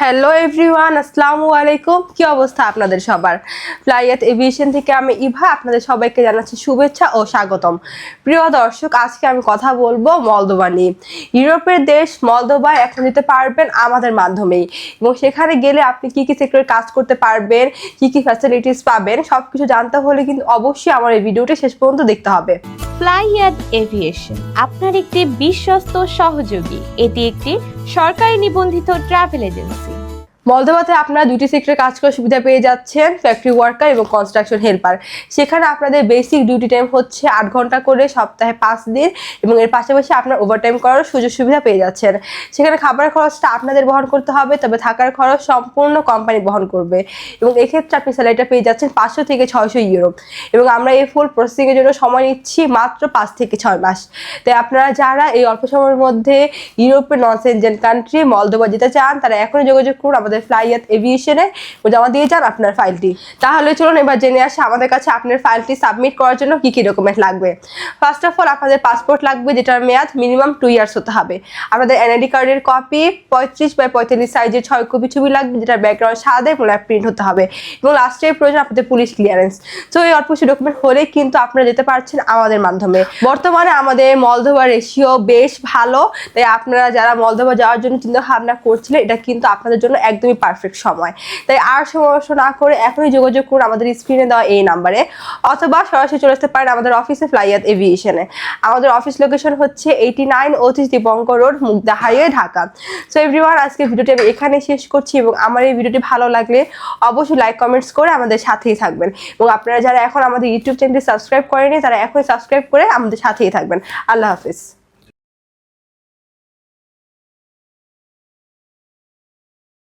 Hello everyone, আসসালামু আলাইকুম। কি অবস্থা আপনাদের সবার? ফ্লাইয়াত এভিয়েশন থেকে আমি ইভা আপনাদের সবাইকে জানাচ্ছি শুভেচ্ছা ও স্বাগতম। প্রিয় দর্শক, আজকে আমি কথা বলবো মলদোভা নিয়ে। ইউরোপের দেশ মলদোভায় এখন যেতে পারবেন আমাদের মাধ্যমেই, এবং সেখানে গেলে আপনি কি কি সেক্টরে কাজ করতে পারবেন, কি কি ফ্যাসিলিটিস পাবেন, সবকিছু জানতে হলে কিন্তু অবশ্যই আমার এই ভিডিওটি শেষ পর্যন্ত দেখতে হবে। ফ্লাইয়াত এভিয়েশন আপনার একটি বিশ্বস্ত সহযোগী। এটি একটি সরকারি নিবন্ধিত ট্রাভেল এজেন্সি। মলদোভাতে আপনারা দুটি সেক্টরে কাজ করার সুবিধা পেয়ে যাচ্ছেন, ফ্যাক্টরি ওয়ার্কার এবং কনস্ট্রাকশন হেল্পার। সেখানে আপনাদের বেসিক ডিউটি টাইম হচ্ছে 8 ঘন্টা করে সপ্তাহে 5 দিন, এবং এর পাশাপাশি আপনার ওভারটাইম করার সুযোগ সুবিধা পেয়ে যাচ্ছেন। সেখানে খাবারের খরচটা আপনাদের বহন করতে হবে, তবে থাকার খরচ সম্পূর্ণ কোম্পানি বহন করবে, এবং এক্ষেত্রে আপনি স্যালারিটা পেয়ে যাচ্ছেন 500 থেকে 600 ইউরো। এবং আমরা এই ফুল প্রসেসিংয়ের জন্য সময় নিচ্ছি মাত্র 5 থেকে 6 মাস। তাই আপনারা যারা এই অল্প সময়ের মধ্যে ইউরোপের নন সেনজেন কান্ট্রি মলদোভা যেতে চান, তারা এখনই যোগাযোগ করুন আমাদের ফ্লাইয়াত এভিয়েশনে, জমা দিয়ে যান আপনার ফাইলটি। তাহলে চলুন এবার জেনে আসি আমাদের কাছে আপনার ফাইলটি সাবমিট করার জন্য কি কি ডকুমেন্ট লাগবে। ফার্স্ট অফ অল আপনাদের পাসপোর্ট লাগবে, যেটার মেয়াদ মিনিমাম 2 ইয়ার্স হতে হবে। আপনাদের এনআইডি কার্ডের কপি 35x45 সাইজের 6 কপি ছবি লাগবে, যেটার ব্যাকগ্রাউন্ড সাদা এবং প্রিন্ট হতে হবে। এবং লাস্টে প্রয়োজন আপনাদের পুলিশ ক্লিয়ারেন্স। তো এই অল্প কিছু ডকুমেন্ট হলে কিন্তু আপনারা যেতে পারছেন আমাদের মাধ্যমে। বর্তমানে আমাদের মলদোভা রেশিও বেশ ভালো, তাই আপনারা যারা মলদোভা যাওয়ার জন্য চিন্তা ভাবনা করছিলেন, এটা কিন্তু আপনাদের জন্য একদমই পারফেক্ট সময়। তাই আর সময় না করে এখনই যোগাযোগ করুন আমাদের স্ক্রিনে দেওয়া এই নাম্বারে, অথবা সরাসরি চলে আসতে পারেন আমাদের অফিসে ফ্লাইয়াত এভিয়েশনে। আমাদের অফিস লোকেশন হচ্ছে 89 Atish Dipankar road, Mugda highway, Dhaka. So everyone, আজকে ভিডিওটি আমি এখানে শেষ করছি, এবং আমার এই ভিডিওটি ভালো লাগলে অবশ্যই লাইক কমেন্টস করে আমাদের সাথেই থাকবেন। এবং আপনারা যারা এখন আমাদের ইউটিউব চ্যানেলটি সাবস্ক্রাইব করেনি, তারা এখনই সাবস্ক্রাইব করে আমাদের সাথেই থাকবেন। আল্লাহ হাফিজ।